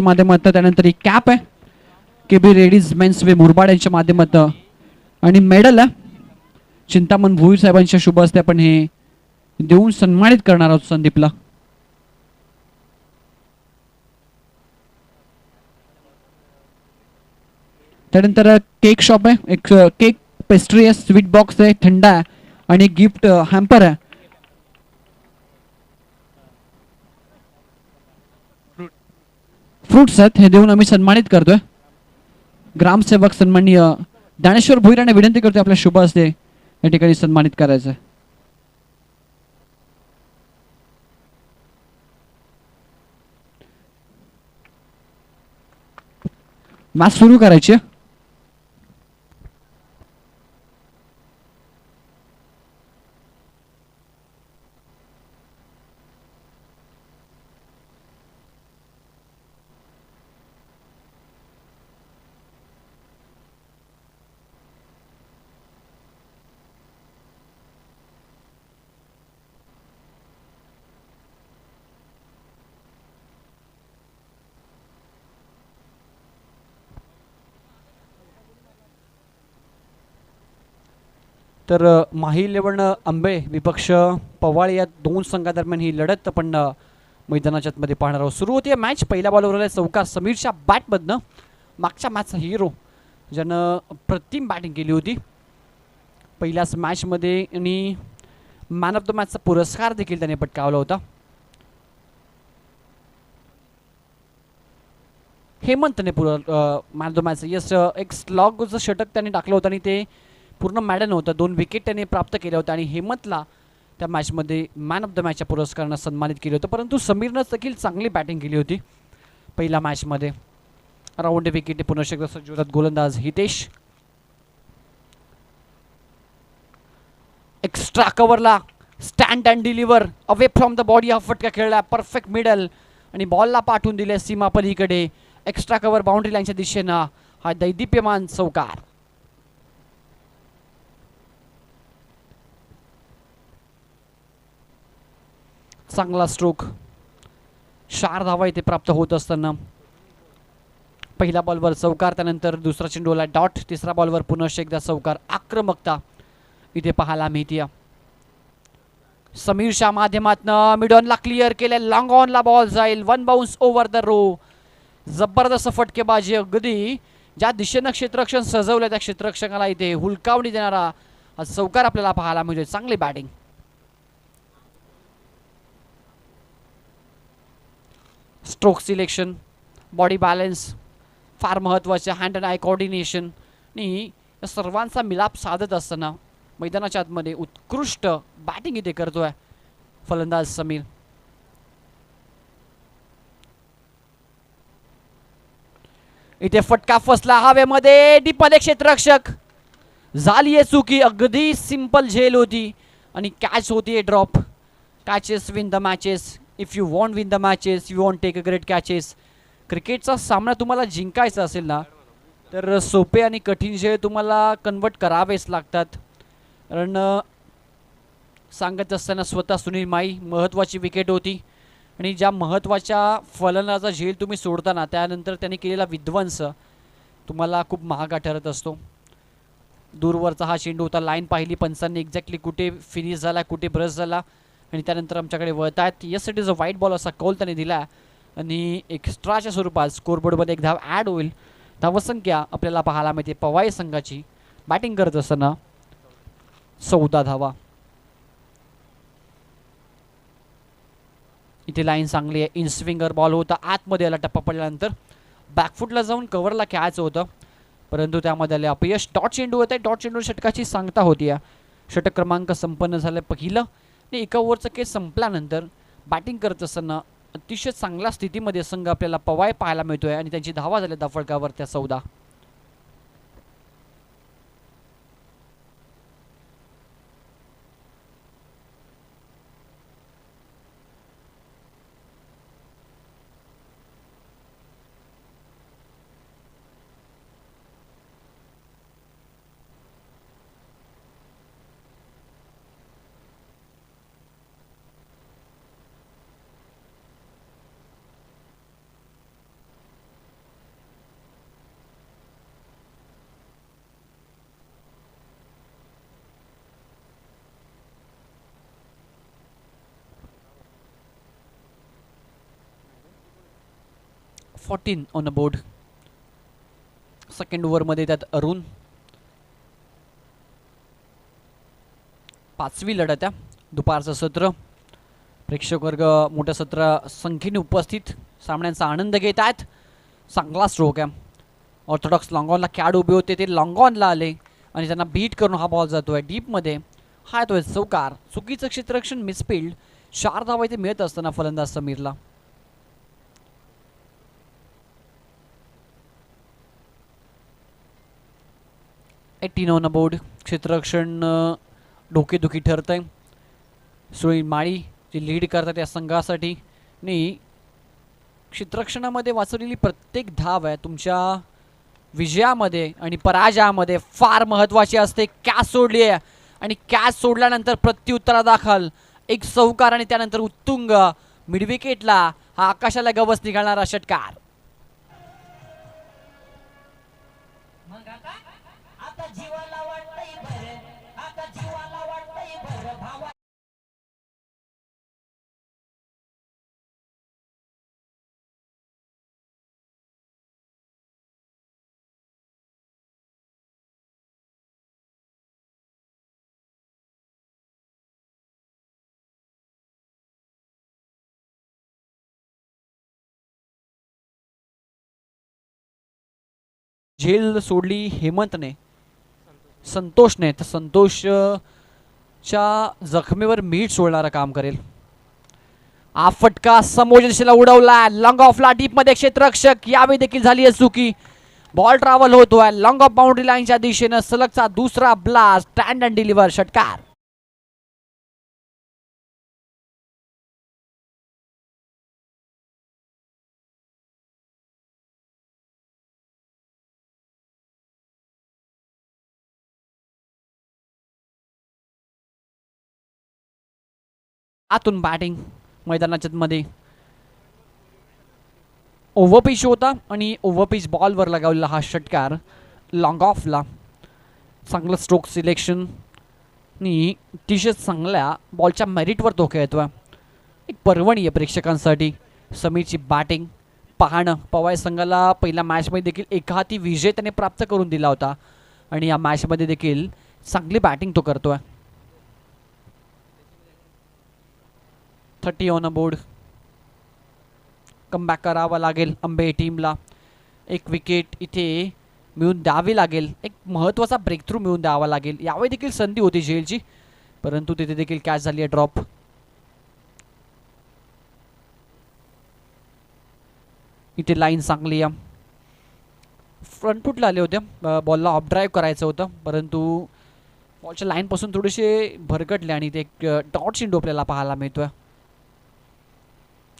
माध्यमातून त्यानंतर एक कॅप आहे केबी रेडीज मेन्स वे मुरबाड यांच्या माध्यमातून आणि मेडल आहे चिंतामण भोईर साहेबांच्या शुभ हस्ते आपण हे देऊन सन्मानित करणार आहोत संदीपला. त्यानंतर केक शॉप आहे एक केक पेस्ट्री आहे स्वीट बॉक्स आहे थंडा आहे आणि गिफ्ट हॅम्पर आहे. फ्रुट्स आहेत हे देऊन आम्ही सन्मानित करतोय. ग्रामसेवक सन्माननीय ज्ञानेश्वर भोईर यांना विनंती करतोय आपल्या शुभ हस्ते या ठिकाणी सन्मानित करायचं आहे. मॅच सुरू करायची आहे. तर माही 11 आंबे विपक्ष पवाळ या दोन संघादरम्यान ही लढत आपण मैदानाच्या मध्ये पाहणार आहोत. सुरू होती मॅच. पहिल्या बॉलवर चौकार समीरच्या बॅटमधनं मागच्या मॅचचा हिरो ज्यानं प्रतिम बॅटिंग केली होती पहिल्याच मॅचमध्ये आणि मॅन ऑफ द मॅचचा पुरस्कार देखील त्याने पटकावला होता. हेमंतने man of the match yes एक स्लॉगचं षटक त्याने टाकलं होतं आणि ते पूर्ण मॅडन होतं. 2 विकेट त्याने प्राप्त केल्या होत्या आणि हेमंतला त्या मॅचमध्ये मॅन ऑफ द मॅचच्या पुरस्कारानं सन्मानित केलं होतं. परंतु समीरनं देखील चांगली बॅटिंग केली होती पहिल्या मॅचमध्ये. राऊंड विकेट पुनश्च एकदा सज्ज होतात गोलंदाज हितेश. एक्स्ट्रा कव्हरला stand and deliver away from the body हा फटका खेळला परफेक्ट मिडल आणि बॉलला पाठवून दिले सीमा पलीकडे. एक्स्ट्रा कव्हर बाउंड्री लाईनच्या दिशेनं हा दैदिप्यमान चौकार. चांगला स्ट्रोक 4 धावा इथे प्राप्त होत असताना पहिल्या बॉलवर चौकार त्यानंतर दुसरा चेंडूला डॉट तिसरा बॉलवर पुनश्च एकदा चौकार. आक्रमकता इथे पाहायला मिळते. समीरच्या माध्यमातनं मिडॉनला क्लिअर केले लॉंग ऑनला बॉल जाईल 1 बाउन्स ओव्हर द रो. जबरदस्त फटकेबाजी अगदी ज्या दिशेनं क्षेत्ररक्षण सजवलं त्या क्षेत्ररक्षकाला इथे हुलकावणी देणारा हा चौकार आपल्याला पाहायला मिळतोय. चांगली batting. Stroke selection body balance फार महत्त्वाचे. हँड अँड आय कोऑर्डिनेशन आणि या सर्वांचा मिलाप साधत असताना मैदानाच्या आतमध्ये उत्कृष्ट बॅटिंग इथे करतोय फलंदाज समीर. इथे फटका फसला हवेमध्ये डीपमध्ये क्षेत्ररक्षक झालीये चुकी. अगदी सिंपल झेल होती आणि कॅच होती drop. Catches win the matches. If you want win the matches you want take a great catches. क्रिकेटचा सामना तुम्हाला जिंकायचा असेल ना तर सोपे आणि कठीण झेल तुम्हाला कन्वर्ट करावेच लागतात. कारण सांगत असताना स्वतः सुनील माई महत्त्वाची विकेट होती आणि ज्या महत्त्वाच्या फलंदाजाचा झेल तुम्ही सोडताना त्यानंतर त्यांनी केलेला विध्वंस तुम्हाला खूप महागा ठरत असतो. दूरवरचा हा चेंडू होता. लाईन पाहिली पंचांनी एक्झॅक्टली कुठे फिनिश झाला कुठे ब्रश झाला आणि त्यानंतर आमच्याकडे वळत आहेत. Yes it is a white ball असा कौल त्याने दिला आणि एक्स्ट्राच्या स्वरूपात स्कोरबोर्डमध्ये एक धाव ॲड होईल. धावसंख्या आपल्याला पाहायला मिळते पवाई संघाची बॅटिंग करत असताना 14 धावा. इथे लाईन चांगली आहे. इन स्विंगर बॉल होता आतमध्ये आला टप्पा पडल्यानंतर बॅकफुटला जाऊन कव्हरला खेळायचं होतं परंतु त्यामध्ये आले अपयश. डॉट चेंडू होत आहे. डॉट चेंडू षटकाची सांगता होती. षटक क्रमांक संपन्न झालं पहिलं आणि एका ओव्हरचं केस संपल्यानंतर बॅटिंग करत असताना अतिशय चांगल्या स्थितीमध्ये संघ आपल्याला पवाय पाहायला मिळतोय आणि त्यांची धावा झाल्या धाफळकावर त्या 14. 14 ऑन द बोर्ड. सेकंड ओव्हरमध्ये त्यात अरुण. 5वी लढत आहे दुपारचं सत्र. प्रेक्षक वर्ग मोठ्या सत्र संख्येने उपस्थित सामन्यांचा आनंद घेत आहेत. चांगला स्ट्रोक आहे. ऑर्थोडॉक्स लॉंगॉनला कॅड उभे होते, ते लॉंगॉनला आले आणि त्यांना बीट करून हा बॉल जातोय डीपमध्ये. हा येतोय चौकार. चुकीचं क्षेत्ररक्षण, मिसफिल्ड. 4 धावा इथे मिळत असताना फलंदाज समीरला. Eighteen on board. क्षेत्ररक्षण डोकेदुखी ठरतंय. सुनील माळी जी लीड करतात या संघासाठी आणि क्षेत्ररक्षणामध्ये वाचवलेली प्रत्येक धाव आहे तुमच्या विजयामध्ये आणि पराजयामध्ये फार महत्त्वाची असते. कॅच सोडली आहे आणि कॅच सोडल्यानंतर प्रत्युत्तरादाखल एक चौकार आणि त्यानंतर उत्तुंग मिडविकेटला हा आकाशाला गवस निघालणारा षटकार. झेल सोडली हेमंतने, संतोषने. तर संतोषच्या जखमेवर मीठ सोडणारं काम करेल. हा फटका समोरच्या दिशेला उडवला. लॉंग ऑफला डीपमध्ये क्षेत्ररक्षक. यावेळी देखील झाली आहे चुकी. बॉल ट्रॅव्हल होतोय लॉंग ऑफ बाउंड्री लाईनच्या दिशेनं. सलगचा दुसरा ब्लास्ट. स्टँड अँड डिलिव्हर षटकार. आतून बॅटिंग मैदानाच्या मध्ये. ओव्हरपिच होता आणि ओव्हरपिच बॉलवर लगावलेला हा षटकार लॉंग ऑफला. चांगलं स्ट्रोक सिलेक्शन आणि अतिशय चांगल्या बॉलच्या मेरिटवर तो खेळतोय. एक पर्वणी आहे प्रेक्षकांसाठी समीरची बॅटिंग पाहणं. पवाय संघाला पहिल्या मॅचमध्ये देखील एकाहाती विजय त्याने प्राप्त करून दिला होता आणि या मॅचमध्ये देखील चांगली बॅटिंग तो करतोय. 30 ऑन बोर्ड. कमबॅक करावा लागेल अंबे टीमला. एक विकेट इथे मिळून द्यावी लागेल. एक महत्त्वाचा ब्रेक थ्रू मिळून द्यावा लागेल. यावेळी देखील संधी होती झेलची परंतु तिथे देखील कॅच झाली आहे ड्रॉप. इथे लाईन चांगली आहे. फ्रंट फुटला आले होते. बॉलला ऑफ ड्राईव्ह करायचं होतं परंतु बॉलच्या लाईनपासून थोडेसे भरकटले आणि ते एक डॉट चेंडू आपल्याला पाहायला मिळतोय.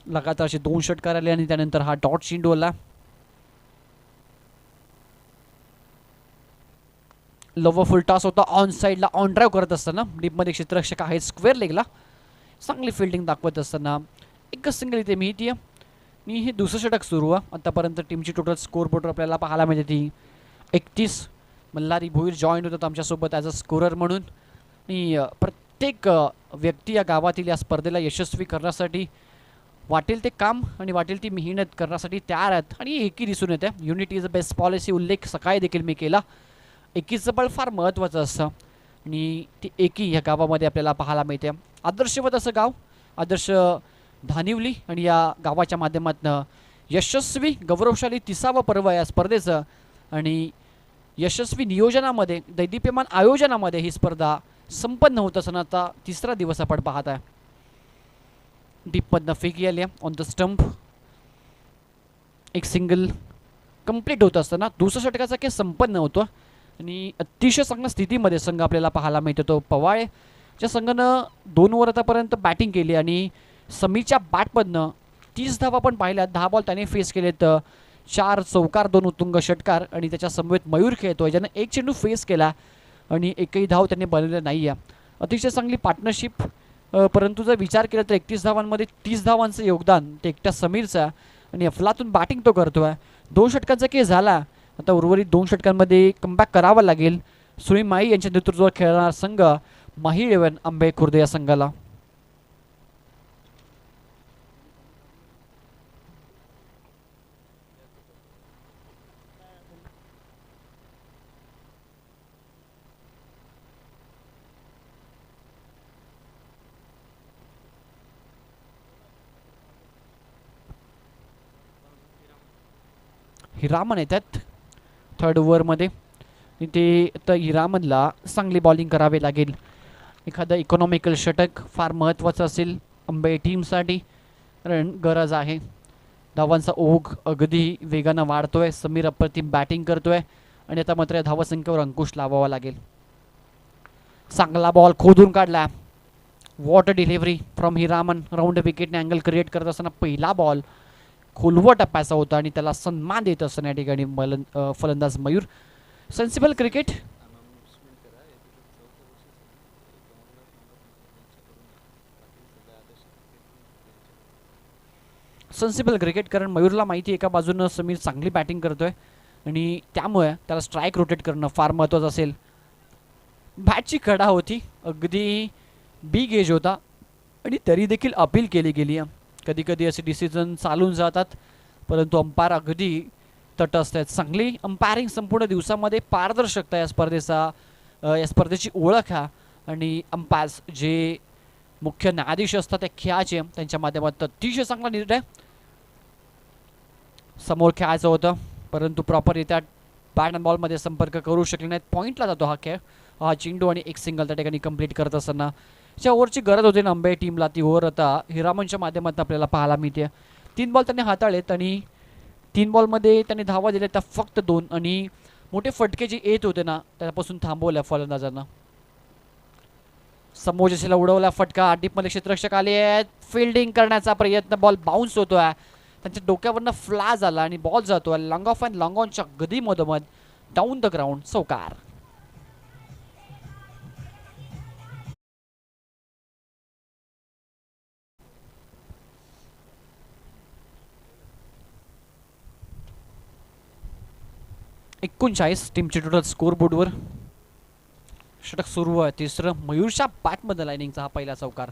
लगातार असे 2 षटकार आले आणि त्यानंतर हा डॉट चेंडू आला. लवर फुल टॉस होता ऑन साईडला. ऑन ड्राईव्ह करत असताना डीपमध्ये क्षेत्ररक्षक आहे स्क्वेअर लेगला. चांगली फिल्डिंग दाखवत असताना एकच सिंगल इथे मिळते आणि हे दुसरं षटक सुरू आहे. आतापर्यंत टीमची टोटल स्कोर बोर्ड आपल्याला पाहायला मिळते ती 31. मल्हारी भोईर जॉईन होतात आमच्यासोबत ॲज अ स्कोरर म्हणून. आणि प्रत्येक व्यक्ती या गावातील या स्पर्धेला यशस्वी करण्यासाठी वाटेल ते काम आणि वाटेल ती मेहनत करण्यासाठी तयार आहेत आणि एकी दिसून येते. Unity is a best policy. उल्लेख सकाळी देखील मी केला. एकीचं बळ फार महत्त्वाचं असतं आणि ती एकी ह्या गावामध्ये आपल्याला पाहायला मिळते. आदर्शवत असं गाव आदर्श धानिवली आणि या गावाच्या माध्यमातून यशस्वी गौरवशाली 30वं पर्व या स्पर्धेचं आणि यशस्वी नियोजनामध्ये दैदिप्यमान आयोजनामध्ये ही स्पर्धा संपन्न होत असताना आता 3रा दिवस आपण पाहत आहे. डीपमधनं फेकी आली ऑन द स्टंप. एक सिंगल कंप्लीट होत असताना दुसऱ्या षटकाचा खेळ संपन्न होतो आणि अतिशय चांगल्या स्थितीमध्ये संघ आपल्याला पाहायला मिळतो. तो पवाळच्या संघानं 2 ओव्हर आतापर्यंत बॅटिंग केली आणि समीरच्या बॅटमधनं 30 धावा पण पाहिल्या. 10 बॉल त्याने फेस केलेत. 4 चौकार 2 उत्तुंग षटकार आणि त्याच्या समवेत मयूर खेळतोय ज्यानं एक चेंडू फेस केला आणि एकही धाव त्यांनी बनवलेला नाही आहे. अतिशय चांगली पार्टनरशिप परंतु जर विचार केला तर 31 धावांमध्ये 30 धावांचं योगदान ते एकट्या समीरचं आणि अफलातून बॅटिंग तो करतोय. 2 षटकांचा केस झाला. आता उर्वरित 2 षटकांमध्ये कमबॅक करावा लागेल. सुनील माळी यांच्या नेतृत्वावर खेळणारा संघ माही 11 अंबे खुर्द या संघाला. हिरामन येतात थर्ड ओव्हरमध्ये. ते तर हिरामनला चांगली बॉलिंग करावी लागेल. एखादं इकॉनॉमिकल षटक फार महत्त्वाचं असेल अंबे टीमसाठी, कारण गरज आहे. धावांचा ओघ अगदी वेगानं वाढतोय. समीर अप्रतिम बॅटिंग करतोय आणि आता मात्र धावसंख्येवर अंकुश लावावा लागेल. चांगला बॉल खोदून काढला. What a delivery from Hiraman. Round विकेटने अँगल क्रिएट करत असताना पहिला बॉल खोलवर टप्प्याचा होता आणि त्याला सन्मान देत असताना या ठिकाणी फलंदाज Mayur. Sensible cricket. Sensible cricket, कारण मयूरला माहिती आहे एका बाजूनं समीर चांगली बॅटिंग करतोय आणि त्यामुळे त्याला स्ट्राईक रोटेट करणं फार महत्त्वाचं असेल. बॅटची कडा होती, अगदी बिग एज होता आणि तरी देखील अपील केली गेली आहे. कधी कधी असे डिसिजन चालून जातात, परंतु अंपायर अगदी तटस्थ आहेत. चांगली अंपायरिंग संपूर्ण दिवसामध्ये पारदर्शकता या स्पर्धेची ओळख आहे आणि अंपायर्स जे मुख्य न्यायाधीश असतात त्या खेळाचे त्यांच्या माध्यमातून अतिशय चांगला निर्णय. समोर खेळायचं होतं परंतु प्रॉपररित्या बॅट अँड बॉलमध्ये संपर्क करू शकले नाहीत. पॉईंटला जातो हा खेळ. हा चेंडू आणि एक सिंगल त्या ठिकाणी कंप्लीट करत असताना ज्या ओव्हरची गरज होती ना अंबे टीमला, ती ओव्हर आता हिरामनच्या माध्यमातून आपल्याला पाहायला मिळते. 3 बॉल त्यांनी हाताळलेत आणि 3 बॉलमध्ये त्यांनी धावा दिल्या त्या फक्त 2 आणि मोठे फटके जे येत होते ना त्यापासून थांबवल्या फलंदाजांना. समोरच्याला उडवला फटका. डीपमध्ये क्षेत्ररक्षक आले आहेत. फिल्डिंग करण्याचा प्रयत्न, बॉल बाउन्स होतोय. त्यांच्या डोक्यावरनं फ्लॅश झाला आणि बॉल जातोय लॉंग ऑफ अँड लॉंग ऑनच्या गदी मधोमध डाऊन द ग्राउंड. चौकार. एकोणचाळीस टीमचे टोटल स्कोर बोर्डवर. षटक सुरू आहे तिसरं. मयूरच्या बॅटमध्ये लाईनिंगचा हा पहिला चौकार.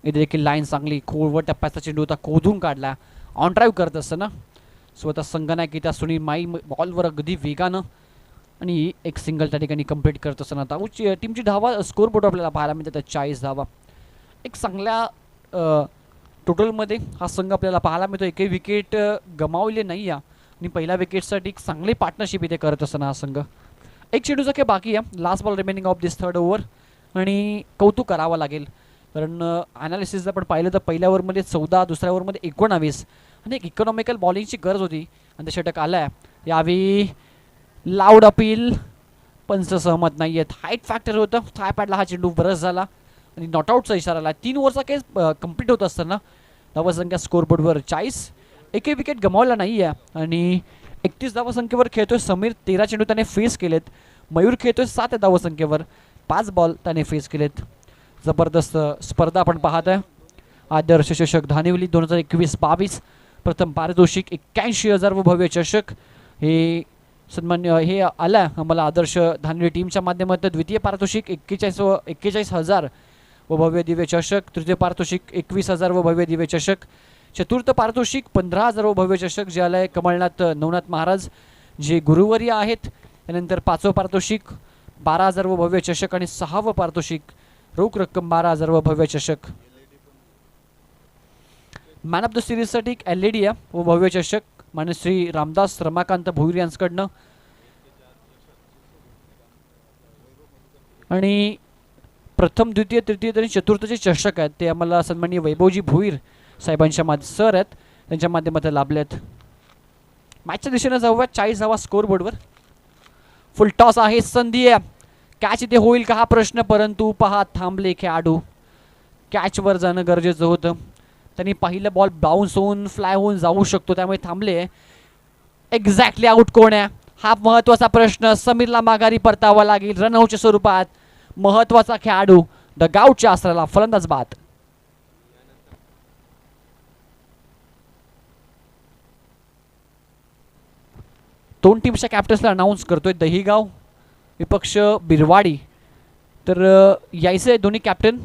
इथे देखील लाईन चांगली खोलवर टप्प्याचा चेंडू होता, खोदून काढला. ऑन ड्राईव्ह करत असताना स्वतः संगनायक त्या सुनील माई बॉलवर अगदी वेगानं आणि एक सिंगल त्या ठिकाणी कंप्लीट करत असताना आता टीमची धावा स्कोर बोर्ड आपल्याला पाहायला मिळतात 40 धावा. एक चांगल्या टोटलमध्ये हा संघ आपल्याला पाहायला मिळतो. एकही विकेट गमावले नाही आहे आणि पहिल्या विकेटसाठी एक चांगली पार्टनरशिप इथे करत असताना हा संघ. एक चेंडूचा खेळ बाकी आहे. Last ball remaining of this third over आणि कौतुक करावं लागेल कारण ॲनालिसिस आपण पाहिलं तर पहिल्या ओव्हरमध्ये 14, दुसऱ्या ओव्हरमध्ये 19 आणि एक इकॉनॉमिकल बॉलिंगची गरज होती आणि ते षटक आलं आहे. यावेळी लाऊड अपील, पंच सहमत नाही आहेत. हाईट फॅक्टर होतं. थाय पॅडला हा चेंडू बरस झाला आणि नॉटआउटचा इशारा आला. 3 ओव्हरचा केस कंप्लीट होत असताना धावसंख्या स्कोरबोर्डवर 40. एकही विकेट गमावला नाही आहे आणि 31 धावसंख्येवर खेळतोय समीर. 13 चेंडू त्याने फेस केलेत. मयूर खेळतोय 7 धावसंख्येवर. 5 बॉल त्याने फेस केलेत. जबरदस्त स्पर्धा आपण पाहत आहे. आदर्श चषक धानिवली 2021-22. प्रथम पारितोषिक 81,000 व भव्य चषक हे सन्मान्य हे आला आम्हाला आदर्श धानिवली टीमच्या माध्यमातून. द्वितीय पारितोषिक 41,000 व भव्य दिव्य चषक. तृतीय पारितोषिक 21,000 व भव्य दिव्य चषक. चतुर्थ पारितोषिक 15,000 व भव्य चषक जे आलंय कमलनाथ नवनाथ महाराज जे गुरुवर्य आहेत. त्यानंतर 5वं पारितोषिक 12,000 व भव्य चषक आणि 6वं पारितोषिक रोख रक्कम 12,000 व भव्य चषक. मॅन ऑफ द सिरीजसाठी एक LED आहे व भव्य चषक मान्य श्री रामदास रमाकांत भोईर यांच्याकडनं. आणि प्रथम, द्वितीय, तृतीय आणि चतुर्थ जे चषक आहेत ते आम्हाला सन्माननीय वैभवजी भोईर साहेबांच्या सर आहेत त्यांच्या माध्यमातून लाभले आहेत. मॅचच्या दिशेनं जाऊया. 40 धावा स्कोर बोर्डवर. फुल टॉस आहे. संधी आहे. कॅच इथे होईल का हा प्रश्न, परंतु पहा थांबले खेळाडू. कॅचवर जाणं गरजेचं होतं. त्यांनी पहिलं बॉल बाउन्स होऊन फ्लाय होऊन जाऊ शकतो त्यामुळे थांबले. एक्झॅक्टली आउट कोण आहे हा महत्त्वाचा प्रश्न. समीरला माघारी परतावा लागेल रनआउटच्या स्वरूपात. महत्त्वाचा खेळाडू द गाऊटच्या आसराला फलंदाज बाद. दोन टीमच्या कॅप्टन्सला अनाऊन्स करतोय. दहीगाव विपक्ष बिरवाडी. तर यायचे दोन्ही कॅप्टन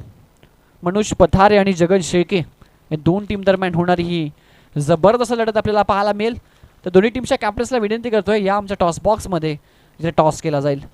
मनोज पथारे आणि जगन शेळके. या दोन टीम दरम्यान होणारी ही जबरदस्त लढत आपल्याला पाहायला मिळेल. तर दोन्ही टीमच्या कॅप्टन्सला विनंती करतोय या आमच्या टॉस बॉक्समध्ये जिथे टॉस केला जाईल.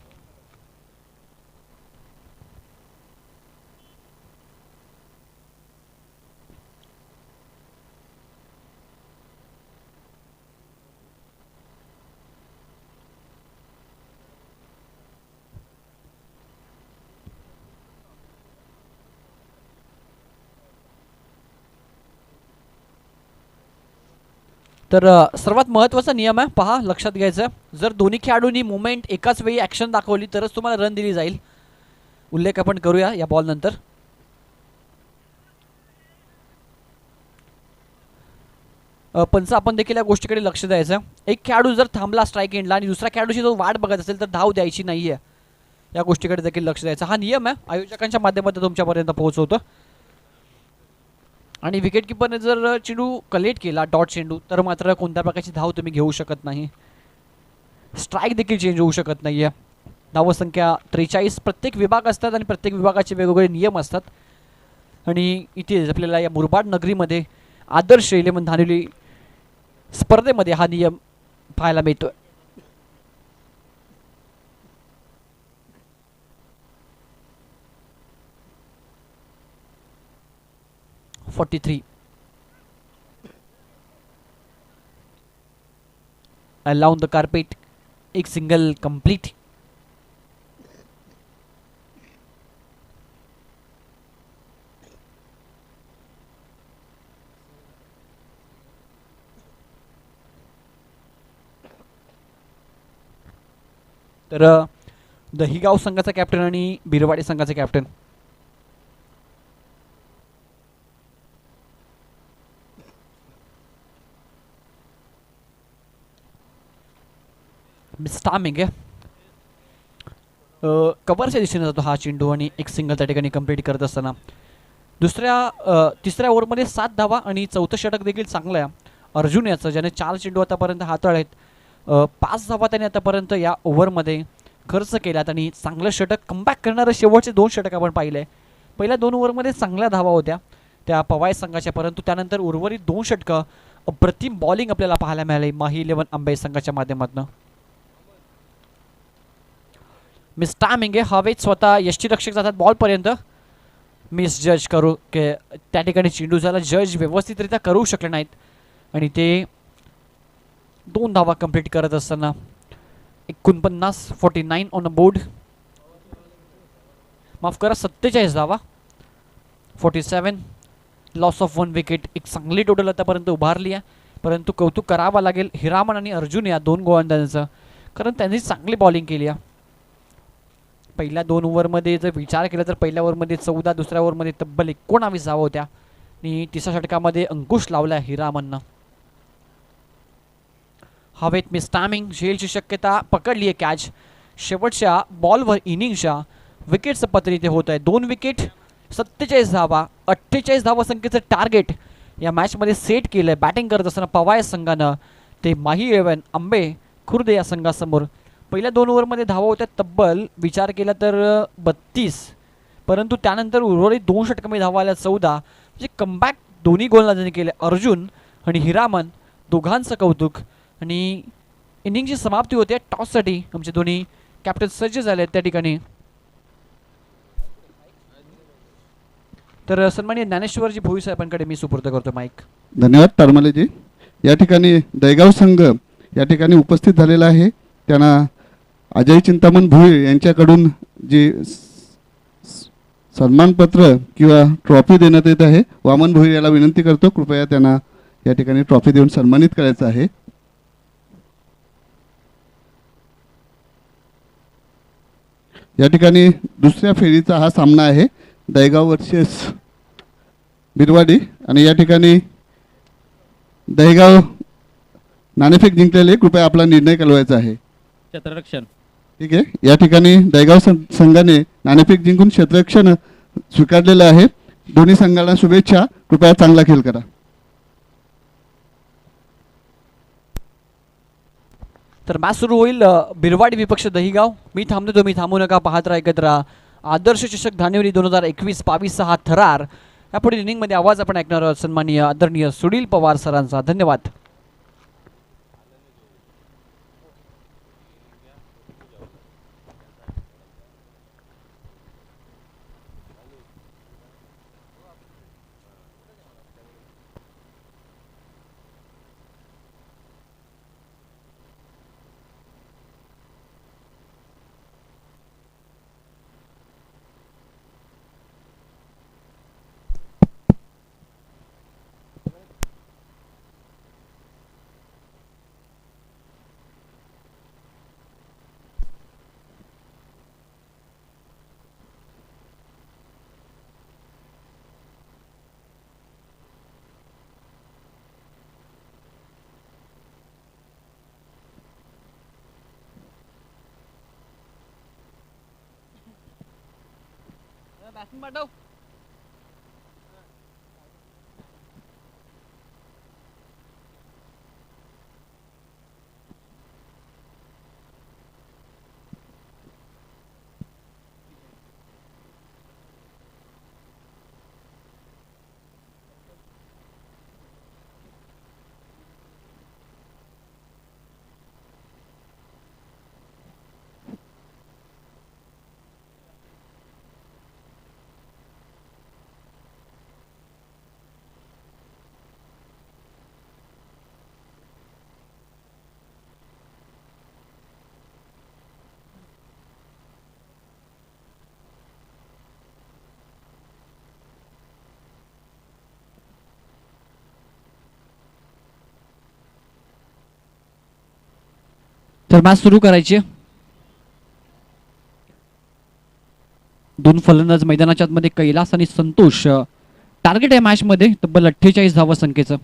तर सर्वात महत्त्वाचा नियम आहे, पहा लक्षात घ्यायचं, जर दोन्ही खेळाडूंनी मुवमेंट एकाच वेळी ॲक्शन दाखवली तरच तुम्हाला रन दिली जाईल. उल्लेख आपण करूया या बॉल नंतर. पंच आपण देखील या गोष्टीकडे लक्ष द्यायचं. एक खेळाडू जर थांबला स्ट्राईक एंडला आणि दुसऱ्या खेळाडूची जो वाट बघत असेल तर धाव द्यायची नाही आहे. या गोष्टीकडे देखील लक्ष द्यायचं. हा नियम आहे, आयोजकांच्या माध्यमातून तुमच्यापर्यंत पोहोचवतो. आणि विकेट किपरने जर चेंडू कलेक्ट केला डॉट चेंडू तर मात्र कोणत्या प्रकारची धाव तुम्ही घेऊ शकत नाही. स्ट्राईक देखील चेंज होऊ शकत नाही आहे. धावसंख्या 43. प्रत्येक विभाग असतात आणि प्रत्येक विभागाचे वेगवेगळे नियम असतात. आणि इथे आपल्याला या मुरबाड नगरीमध्ये आदर्श 11 धावलेली स्पर्धेमध्ये हा नियम पाहायला मिळतोय. .43 along the carpet, एक सिंगल कंप्लीट. तर दहिगाव संघाचा कॅप्टन आणि बिरवाडी संघाचा कॅप्टन स्टामिंग आहे. कव्हरच्या दिशेने जातो हा चेंडू आणि एक सिंगल त्या ठिकाणी कंप्लीट करत असताना तिसऱ्या ओव्हरमध्ये 7 धावा आणि चौथं षटक देखील चांगलं आहे अर्जुन याचं, ज्याने 4 चेंडू आतापर्यंत हाताळलेत. 5 धावा त्याने आतापर्यंत या ओव्हरमध्ये खर्च केल्यात आणि चांगलं षटक कमबॅक करणारे शेवटचे 2 षटक आपण पाहिले. पहिल्या 2 ओव्हरमध्ये चांगल्या धावा होत्या त्या पवाय संघाच्या, परंतु त्यानंतर उर्वरित 2 षटकं अप्रतिम बॉलिंग आपल्याला पाहायला मिळाली माही 11 अंबे संघाच्या माध्यमातून. मिस टायमिंग आहे, हवेत स्वतः यष्टीरक्षक जातात बॉलपर्यंत. मिस जज करू के त्या ठिकाणी चेंडू झाला, जज व्यवस्थितरित्या करू शकले नाहीत आणि ते 2 धावा कंप्लीट करत असताना 49 ऑन अ बोर्ड. माफ करा 47 धावा 47. Loss of 1 wicket. एक चांगली टोटल आतापर्यंत उभारली आहे, परंतु कौतुक करावं लागेल हिरामन आणि अर्जुन या 2 गोलंदाजांचं, कारण त्यांनी चांगली बॉलिंग केली आहे. पहिल्या 2 ओव्हरमध्ये जर विचार केला तर पहिल्या ओव्हरमध्ये 14, दुसऱ्या ओव्हरमध्ये तब्बल 19 धावा होत्या आणि तिसऱ्या षटकामध्ये अंकुश लावला हिरामननं. हवेत मिस टायमिंग, झेलची शक्यता, पकडली आहे कॅच. शेवटच्या बॉलवर इनिंगच्या विकेटचं पत्र इथे होत आहे. 2 विकेट 47 धावा 48 धावा संख्येचं टार्गेट या मॅचमध्ये सेट केलं आहे बॅटिंग करत असताना पवाय संघानं. ते माही 11 अंबे खुर्द या संघासमोर. पहिल्या 2 ओव्हरमध्ये धावा होत्या तब्बल विचार केला तर 32, परंतु त्यानंतर उर्वरित 2 षटकांमध्ये धावा आल्या 14. म्हणजे कमबॅक दोन्ही गोलंदाजांनी केले. अर्जुन आणि हिरामन दोघांचं कौतुक. आणि इनिंगची समाप्ती होते टॉससाठी. आमचे दोन्ही कॅप्टन सज्ज झाले त्या ठिकाणी. तर सन्माननीय ज्ञानेश्वरजी भोई साहेबांकडे मी सुपूर्द करतो माईक. धन्यवाद तारमालेजी. या ठिकाणी दहेगाव संघ या ठिकाणी उपस्थित झालेला आहे. त्यांना अजय चिंतामण भोई यांच्याकडून जे सन्मानपत्र किंवा ट्रॉफी देण्यात येत आहे, वामन भोई याला विनंती करतो कृपया त्यांना या ठिकाणी ट्रॉफी देऊन सन्मानित करायचं आहे. या ठिकाणी दुसऱ्या फेरीचा हा सामना आहे दहेगाव वर्सेस बिरवाडी आणि या ठिकाणी दहेगाव नाणेफेक जिंकलेले, कृपया आपला निर्णय कळवायचा आहे. क्षेत्ररक्षण. ठीक आहे. या ठिकाणी दहेगाव संघाने नाणेफेक जिंकून क्षेत्ररक्षण स्वीकारलेलं आहे. दोन्ही संघाला शुभेच्छा. कृपया चांगला खेळ करा. तर मॅच सुरू होईल बिरवाडी विपक्ष दहिगाव. मी थांबतो, तुम्ही थांबू नका, पाहत राहा, ऐकत राहा. आदर्श चषक धानेवरी 2021-22 हा थरार. यापुढील इनिंगमध्ये आवाज आपण ऐकणार आहोत सन्माननीय आदरणीय सुनील पवार सरांचा. धन्यवाद. तर मॅच सुरू करायची. दोन फलंदाज मैदानाच्या आतमध्ये कैलास आणि संतोष. टार्गेट आहे मॅच मध्ये तब्बल 48 धावा संख्येचं.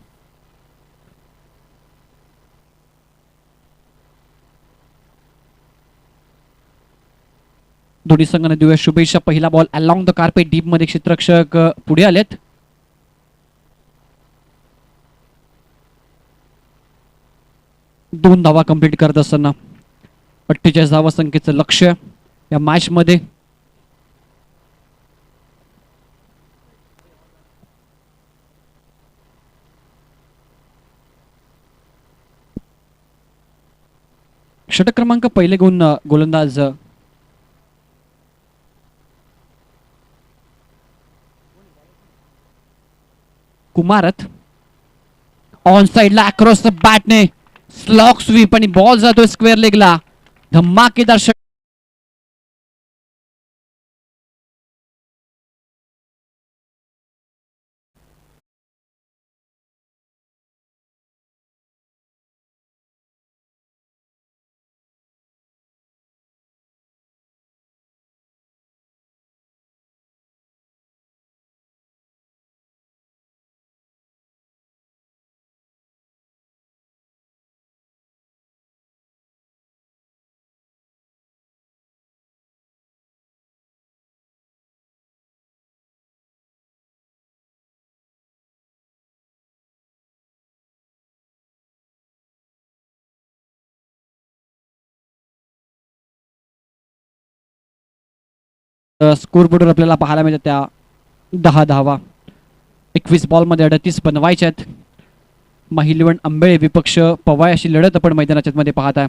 दोन्ही संघाने देऊया शुभेच्छा. पहिला ball along the carpet deep मध्ये क्षेत्ररक्षक पुढे आलेत. दोन धावा कंप्लीट करत असताना 48 धावा संख्येचं लक्ष्य या मॅच मध्ये. षटक क्रमांक पहिले घेऊन गोलंदाज कुमारत. ऑन साइडला अक्रॉस द बॅटने स्लॉक स्वीप आणि बॉल जातोय स्क्वेअर लेगला. धमाकेदार स्कोरबोर्डवर आपल्याला पाहायला मिळतात त्या 10 धावा. 21 बॉलमध्ये 38 बनवायच्या आहेत. महिलवण आंबेळे विपक्ष पवाय अशी लढत आपण मैदानाच्या मध्ये पाहत आहे.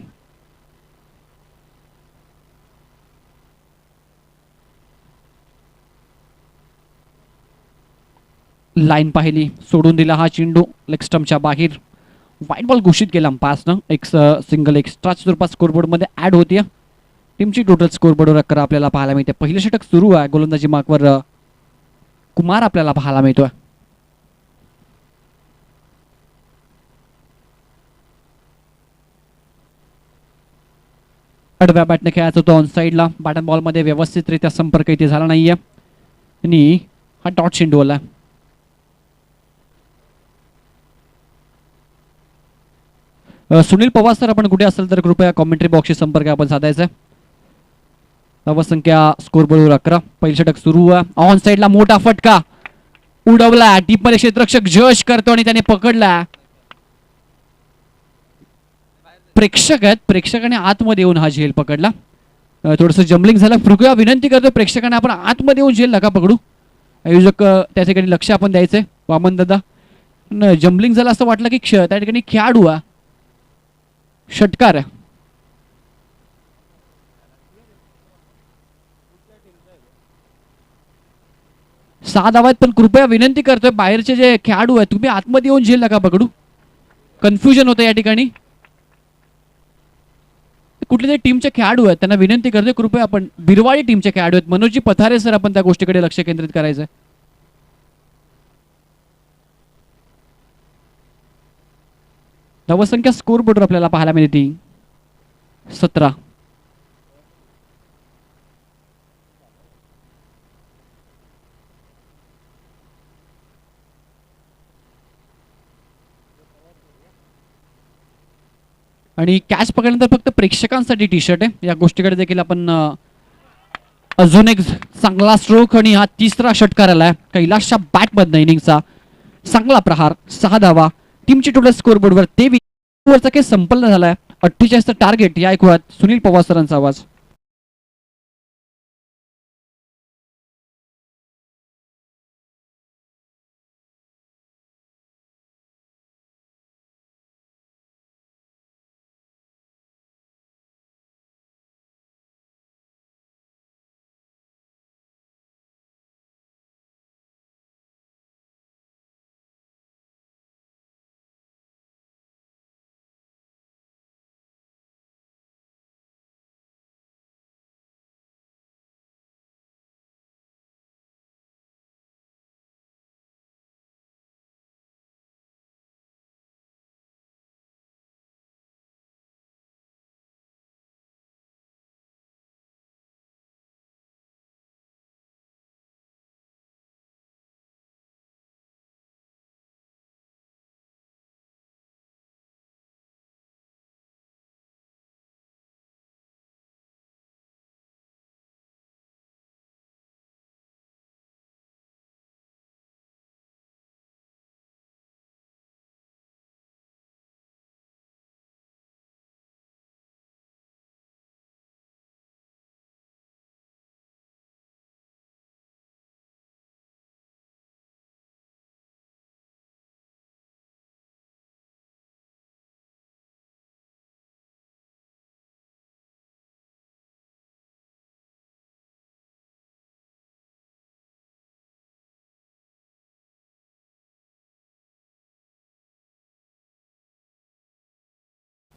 लाईन पाहिली, सोडून दिला हा चेंडू लेग स्टंपच्या बाहेर. व्हाईट बॉल घोषित केला अंपायरनं. एक सिंगल एक्स्ट्रा स्वरूपात स्कोरबोर्डमध्ये ऍड होती. टीमची टोटल स्कोरबोर्डवर 11 आपल्याला पाहायला मिळते. पहिलं षटक सुरू आहे. गोलंदाजी मार्कवर कुमार आपल्याला पाहायला मिळतोय. आडव्या बॅटने खेळायचा होता ऑन साइडला. बॅटन बॉलमध्ये व्यवस्थितरित्या संपर्क इथे झाला नाहीये आणि हा डॉट चेंडू आला. सुनील पवार सर, आपण कुठे असेल तर कृपया कॉमेंट्री बॉक्सशी संपर्क आपण साधायचा. धावसंख्या स्कोरबोर्डवर 11. पहिलं षटक सुरू आहे. ऑन साइडला मोठा फटका उडवला. डीप मध्ये क्षेत्ररक्षक जज करतो आणि त्याने पकडला. प्रेक्षक आहेत, प्रेक्षकाने आतमध्ये येऊन हा झेल पकडला. थोडंसं जम्बलिंग झालं. कृपया विनंती करतो प्रेक्षकाने आपण आतमध्ये येऊन झेल नका पकडू. आयोजक त्या ठिकाणी लक्ष आपण द्यायचंय. वामन दादा, जम्बलिंग झालं असं वाटलं की त्या ठिकाणी खेळाडू आहे, षटकार आहे. सहा धावा आहेत, पण कृपया विनंती करतोय बाहेरचे जे खेळाडू आहेत तुम्ही आतमध्ये येऊन झेल नका पकडू. कन्फ्युजन होतं या ठिकाणी. कुठले तरी टीमचे खेळाडू आहेत त्यांना विनंती करतोय कृपया आपण, बिरवाळी टीमचे खेळाडू आहेत मनोजी पथारे सर, आपण त्या गोष्टीकडे लक्ष केंद्रित करायचंय. धावसंख्या स्कोर बोर्डवर आपल्याला पाहायला मिळते 17. आणि कॅच पकडल्यानंतर फक्त प्रेक्षकांसाठी टी शर्ट आहे. या गोष्टीकडे देखील आपण अजून एक चांगला स्ट्रोक आणि हा तिसरा षटकार आलाय कैलासच्या बॅटमधनं इनिंगचा. चांगला प्रहार, 6 धावा. टीमची टोटल स्कोर बोर्डवर 23 ओव्हरचा खेळ संपन्न झालाय. 48 टार्गेट. या ऐकूयात सुनील पवार सरांचा आवाज.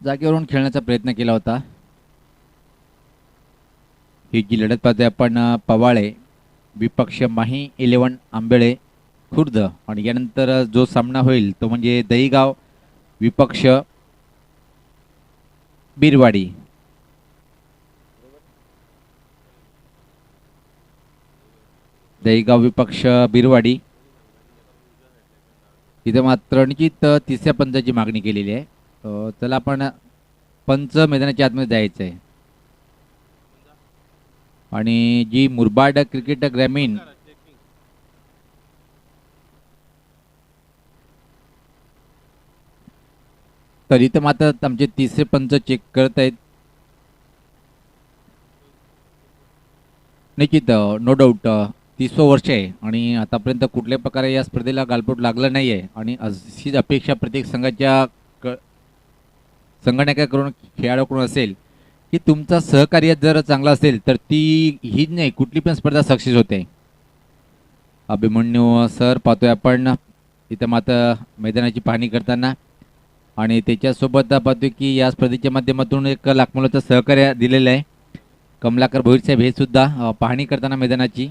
जागेवरून खेळण्याचा प्रयत्न केला होता. ही जी लढत पाहतोय आपण पवाळे विपक्ष माही 11 आंबेळे खुर्द आणि यानंतर जो सामना होईल तो म्हणजे दहीगाव विपक्ष बिरवाडी. दहीगाव विपक्ष बिरवाडी इथे मात्र निश्चित तिसऱ्या पंचाची मागणी केलेली आहे. चला आपण पंच मैदानाच्या आतमध्ये जायचं आहे आणि जी मुरबाड क्रिकेट ग्रामीण तर इथं मात्र आमचे तिसरे पंच चेक करत आहेत. निश्चित नो डाऊट 30वं वर्ष आहे आणि आतापर्यंत कुठल्याही प्रकारे या स्पर्धेला गालबोट लागलं नाही आहे आणि अशीच अपेक्षा प्रत्येक संघाच्या संगणकाकडून खेळाडूकडून असेल की तुमचा सहकार्य जर चांगला असेल तर ती ही नाही कुठली पण स्पर्धा सक्सेस होते. अभिमन्यू सर पाहतोय आपण इथं मात्र मैदानाची पाहणी करताना आणि त्याच्यासोबत पाहतोय की या स्पर्धेच्या माध्यमातून 1 लाख मुलाचं सहकार्य दिलेलं आहे. कमलाकर भोईरसाहेब हे सुद्धा पाहणी करताना मैदानाची.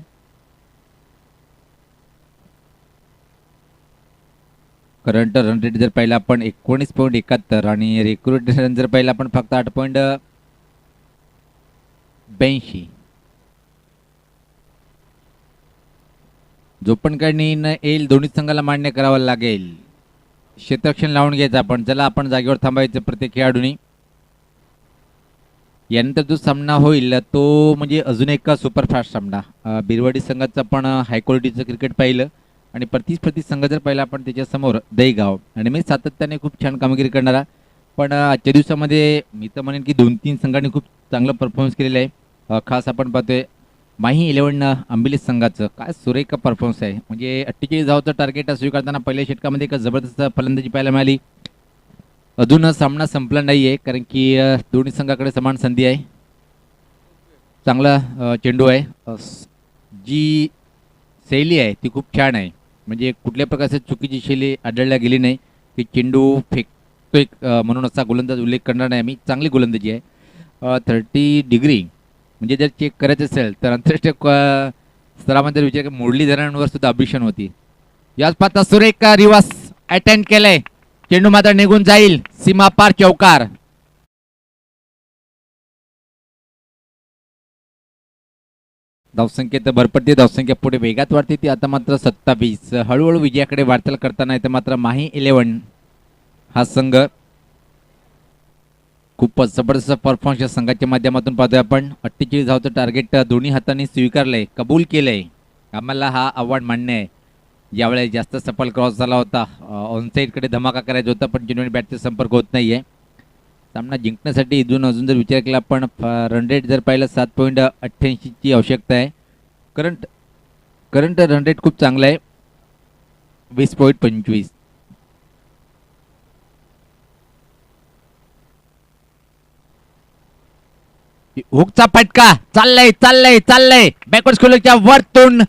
करंट रन रेट जर पाहिला आपण 19.71 आणि रिक्रूट रन जर पाहिला आपण फक्त 8.82. जो पण काही निर्णय येईल दोन्ही संघाला मान्य करावा लागेल. क्षेत्ररक्षण लावून घ्यायचं आपण. चला आपण जागेवर थांबायचं प्रत्येक खेळाडूंनी. यानंतर जो सामना होईल तो म्हणजे अजून एक सुपरफास्ट सामना. बिरवाडी संघाचं आपण हाय क्वालिटीचं क्रिकेट पाहिलं आणि प्रतिस्पर्धी संघ जर पाहिला आपण त्याच्यासमोर दहीगाव आणि मी सातत्याने खूप छान कामगिरी करणारा. पण आजच्या दिवसामध्ये मी तर म्हणेन की 2-3 संघांनी खूप चांगलं परफॉर्मन्स केलेलं आहे. खास आपण पाहतोय माही 11 आंबिली संघाचं काय सुरेख परफॉर्मन्स आहे. म्हणजे 48 धावाचं टार्गेट स्वीकारताना पहिल्या षटकामध्ये एक जबरदस्त फलंदाजी पाहायला मिळाली. अजून सामना संपला नाही आहे कारण की दोन्ही संघाकडे समान संधी आहे. चांगला चेंडू आहे. जी शैली आहे ती खूप छान आहे. म्हणजे कुठल्या प्रकारची चुकीची शैली आढळल्या गेली नाही की चेंडू फेकतो एक म्हणून असा गोलंदाज उल्लेख करणार नाही आम्ही. चांगली गोलंदाजी आहे. 30 डिग्री म्हणजे जर चेक करायचं असेल तर आंतरराष्ट्रीय स्तरामध्ये विचार मुरलीधरांवर सुद्धा अभिषण होती. याच पाहता सुरेख रिवर्स अटेंड केलंय. चेंडू मात्र निघून जाईल. सीमा पार चौकार. धावसंख्येत भरपडते. धावसंख्या पुढे वेगात वाढते ती आता मात्र 27. हळूहळू विजयाकडे वाटचाल करताना इथं मात्र माही 11 हा संघ खूपच जबरदस्त परफॉर्मन्स या संघाच्या माध्यमातून पाहतोय आपण. 48 धावचं टार्गेट दोन्ही हातांनी स्वीकारलंय, कबूल केलंय. आम्हाला हा आव्हान मान्य आहे. यावेळेस जास्त सफल क्रॉस झाला होता, ऑनसाईडकडे धमाका करायचा होता, पण जेन्युइन बॅटचा संपर्क होत नाहीये. सामना जिंकण्यासाठी अजून जर विचार केला आपण, रन रेट जर पाहिलं 7.88 ची आवश्यकता आहे. करंट रन रेट खूप चांगला आहे, 20.25. हुकचा फटका चाललंय बॅकवर्ड स्कोलच्या वरतून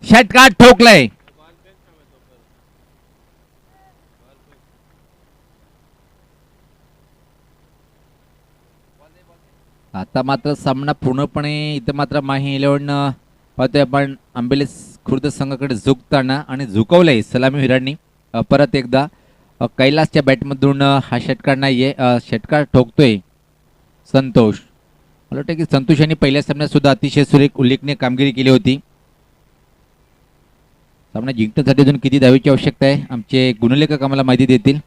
षटकार ठोकलाय. आता मात्र सामना पूर्णपणे इथं मात्र माही 11 पाहतोय आपण आंबेले खुर्द संघाकडे झुकताना, आणि झुकवलंय सलामी विराटनी. परत एकदा कैलासच्या बॅटमधून हा षटकार नाहीये, षटकार ठोकतोय संतोष. मला वाटतं की संतोष यांनी पहिल्या सामन्यात सुद्धा अतिशय सुरेख उल्लेखनीय कामगिरी केली होती. सामना जिंकण्यासाठी अजून किती धावेची आवश्यकता आहे आमचे गुणलेखक आम्हाला माहिती देतील.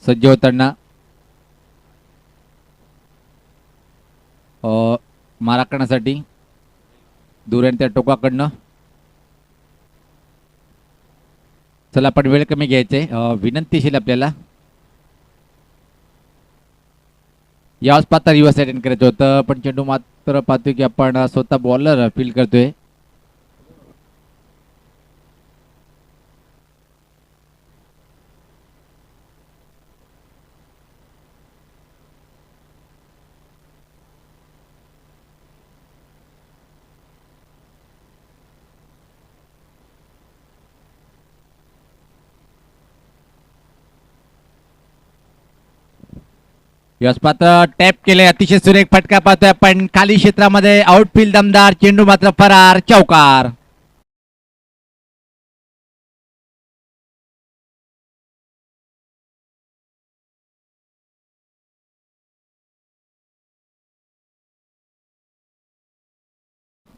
सज्ज होताना मारा करण्यासाठी दूर आणि त्या टोकाकडनं. चला आपण वेळ कमी घ्यायचे, विनंतीशील आपल्याला. याच पात्र रिव्हर्स अटेंड करायचं होतं, पण चेंडू मात्र पाहतोय की आपण स्वतः बॉलर फील्ड करतोय. यश पात्र टॅप केले, अतिशय सुरेख फटका पाहतोय आपण खाली क्षेत्रामध्ये. आउटफील्ड दमदार, चेंडू मात्र फरार, चौकार.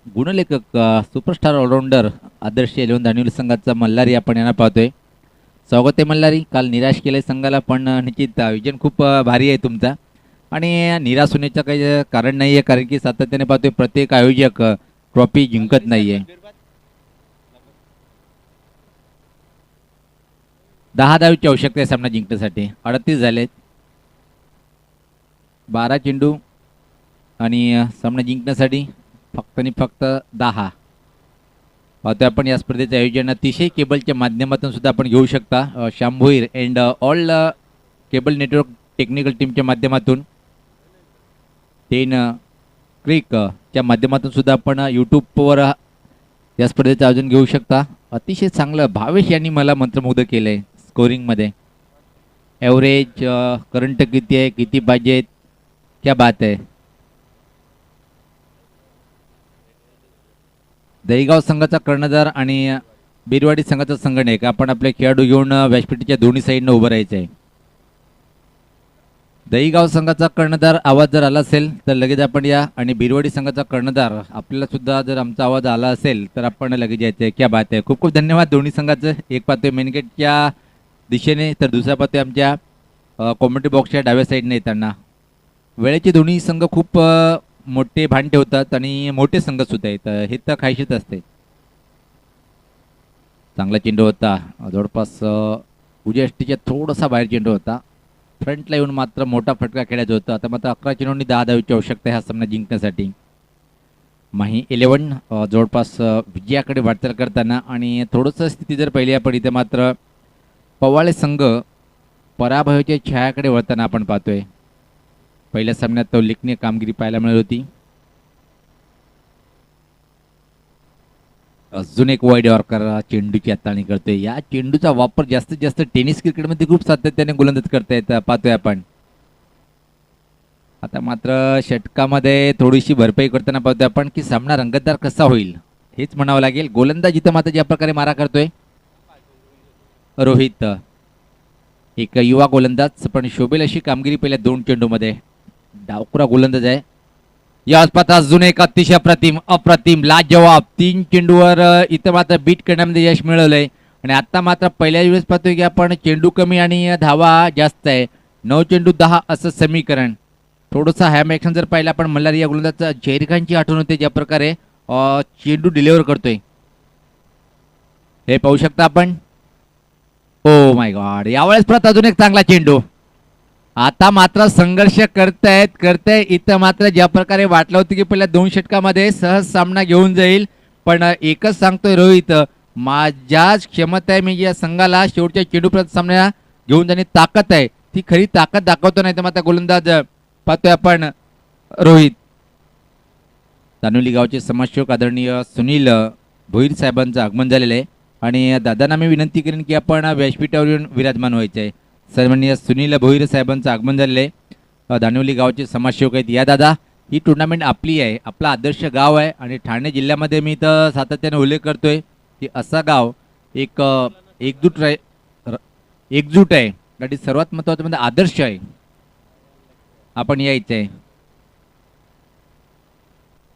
गुणलेखक सुपरस्टार ऑलराऊंडर आदर्श 11 दानिवली संघाचा मल्हारी आपण यांना पाहतोय. स्वागत आहे मल्हारी. काल निराश केलंय संघाला, पण निश्चित विजन खूप भारी आहे तुमचा, आणि निराश होण्याचं काही कारण नाही आहे, कारण की सातत्याने पाहतोय प्रत्येक आयोजक ट्रॉफी जिंकत नाहीये. 10 धावेची आवश्यकता आहे सामना जिंकण्यासाठी. 38 झालेत, 12 चेंडू, आणि सामना जिंकण्यासाठी फक्त आणि फक्त 10. पाहतोय आपण या स्पर्धेचे आयोजन अतिशय केबलच्या माध्यमातून सुद्धा आपण घेऊ शकता. Shyam Bhoir and all cable network technical टीमच्या माध्यमातून, 10 क्रिकच्या माध्यमातून सुद्धा आपण यूट्यूबवर या स्पर्धेचं आयोजन घेऊ शकता. अतिशय चांगलं भावेश यांनी मला मंत्रमुग्ध केलं आहे स्कोरिंगमध्ये. ॲव्हरेज, करंट किती आहे, किती पाहिजेत, क्या बात आहे. दहीगाव संघाचा कर्णधार आणि बिरवाडी संघाचा संघटक आपण आपले खेळाडू घेऊन व्यासपीठाच्या दोन्ही साईडनं उभं राहायचं आहे. दहीगाव संघाचा कर्णधार आवाज जर आला असेल तर लगेच आपण या, आणि बिरवाडी संघाचा कर्णधार आपल्याला सुद्धा जर आमचा आवाज आला असेल तर आपण लगेच यायचं आहे. क्या बात आहे. खूप खूप धन्यवाद दोन्ही संघाचं. एक पाहतोय मेनगेटच्या दिशेने, तर दुसरा पाहतोय आमच्या कॉमेंट्री बॉक्सच्या डाव्या साईडने येताना. वेळेचे दोन्ही संघ खूप मोठे भान ठेवतात, आणि मोठे संघ सुद्धा आहेत, हे तर खायशीच असते. चांगला चेंडू होता, जवळपास उजव्या यष्टीच्या थोडासा बाहेर चेंडू होता. फ्रंटला येऊन मात्र मोठा फटका खेळायचा होता. आता मात्र 11 चेंडूंनी 10 धावेची आवश्यकता आहे हा सामना जिंकण्यासाठी. माही 11 जवळपास विजयाकडे वाटचाल करताना, आणि थोडंसं स्थिती जर पाहिली आपण इथे मात्र पवाळे संघ पराभवाच्या छायाकडे वळताना आपण पाहतोय. पहिल्या सामन्यात उल्लेखनीय कामगिरी पाहायला मिळाली होती. अजून एक वाईड यॉर्कर चेंडूची हाताळणी करतोय. या चेंडूचा वापर जास्तीत जास्त टेनिस क्रिकेटमध्ये खूप सातत्याने गोलंदाज करतायत पाहतोय आपण. आता मात्र षटकामध्ये थोडीशी भरपाई करताना पाहतोय आपण की सामना रंगतदार कसा होईल हेच म्हणावं लागेल. गोलंदाज इथं मात्र ज्या प्रकारे मारा करतोय रोहित, एक युवा गोलंदाज, पण शोभेल अशी कामगिरी पहिल्या 2 चेंडूमध्ये. डावखुरा गोलंदाज आहे. या आसपास अजून एक अतिशय अप्रतिम लाजवाब 3 चेंडूवर इथं मात्र बीट करण्यामध्ये यश मिळवलंय. आणि आता मात्र पहिल्या वेळेस पाहतोय की आपण चेंडू कमी आणि धावा जास्त आहे. 9 चेंडू 10 असं समीकरण. थोडंसं हॅम जर पाहिलं आपण मल्हार या गोलंदाज झहीर खानची आठवण होते ज्या प्रकारे चेंडू डिलिव्हर करतोय. हे पाहू शकता आपण. ओ माय गॉड, यावेळेस परत अजून एक चांगला चेंडू. आता मात्र संघर्ष करतायत इथं मात्र ज्या प्रकारे वाटलं होतं की पहिल्या 2 षटकामध्ये सहज सामना घेऊन जाईल, पण एकच सांगतोय रोहित, माझ्याच क्षमता आहे, मी या संघाला शेवटच्या चेंडूपर्यंत सामना घेऊन जाणे ताकद आहे, ती खरी ताकद दाखवतो. नाही तर मात्र गोलंदाज पाहतोय आपण रोहित. दानोली गावचे समाजसेवक आदरणीय सुनील भोईर साहेबांचं आगमन झालेलं आहे आणि दादांना मी विनंती करेन की आपण व्यासपीठावर येऊन विराजमान व्हायचे आहे. सन्माननीय सुनील भोईर साहेबांचं आगमन झालेलं आहे. दानोली गावचे समाजसेवक आहेत. या दादा, ही टुर्नामेंट आपली आहे, आपला आदर्श गाव आहे आणि ठाणे जिल्ह्यामध्ये मी तर सातत्याने उल्लेख करतोय की असा गाव एक एकजूट आहे आणि सर्वात महत्त्वाचं म्हणजे आदर्श आहे. आपण यायचं आहे.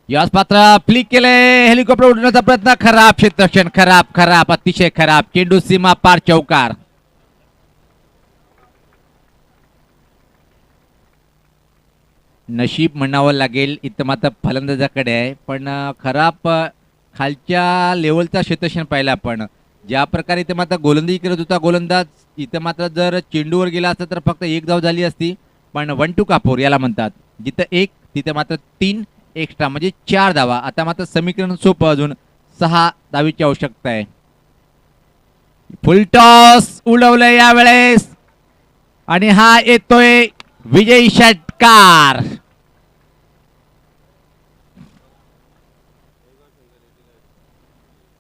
याच पात्र फ्लिक केले, हेलिकॉप्टर उडवण्याचा प्रयत्न, खराब क्षेत्ररक्षण, खराब अतिशय खराब. चेंडू सीमा पार, चौकार. नशीब म्हणावं लागेल इथं मात्र फलंदाजाकडे आहे, पण खराब खालच्या लेवलचा क्षेत्ररक्षण पाहिलं आपण. ज्या प्रकारे इथं मात्र गोलंदाजी करत होता गोलंदाज, इथं मात्र जर चेंडूवर गेला असता तर फक्त 1 धाव झाली असती, पण 1 टू कापूर याला म्हणतात. जिथं 1 तिथं मात्र 3 एक्स्ट्रा म्हणजे 4 धावा. आता मात्र समीकरण सोपं, अजून 6 धावीची आवश्यकता आहे. फुल टॉस उडवलंय यावेळेस आणि हा येतोय विजयी षटकार.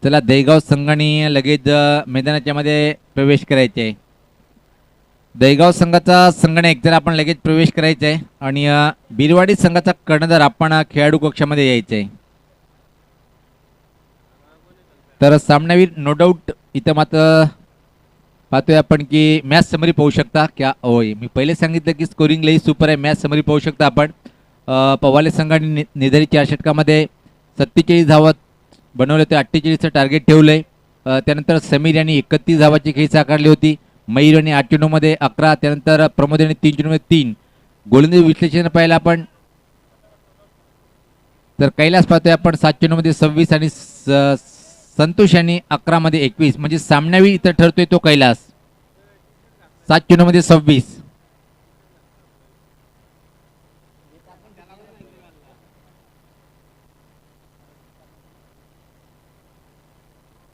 चला, दहीगाव संघाने लगेच मैदानाच्या मध्ये प्रवेश करायचे. दहीगाव संघाचा संघनायक जर आपण लगेच प्रवेश करायचा आहे आणि बिरवाडी संघाचा कर्णधार आपण खेळाडू कक्षामध्ये यायचे. तर सामनावीर नो डाऊट इथं मात्र पाहतोय आपण की मॅच समरी पाहू शकता. क्या होय, मी पहिले सांगितलं की स्कोरिंग लई सुपर आहे. मॅच समरी पाहू शकता आपण. पवाले संघाने निर्धारित 4 षटकामध्ये 47 धावा बनवले होते, 48चं टार्गेट ठेवलंय. त्यानंतर समीर यांनी 31 धावाची खेळी साकारली होती. मयूर यांनी 8 चेंडूमध्ये 11, त्यानंतर प्रमोद यांनी 3 चेंडूमध्ये 3. गोलंदाजी विश्लेषण पाहिलं आपण तर कैलास पाहतोय आपण 7 चेंडूमध्ये 26 आणि संतोष यांनी 11 मध्ये 21, म्हणजे सामनावी इथं ठरतोय तो कैलास. 7 चेंडूमध्ये 26.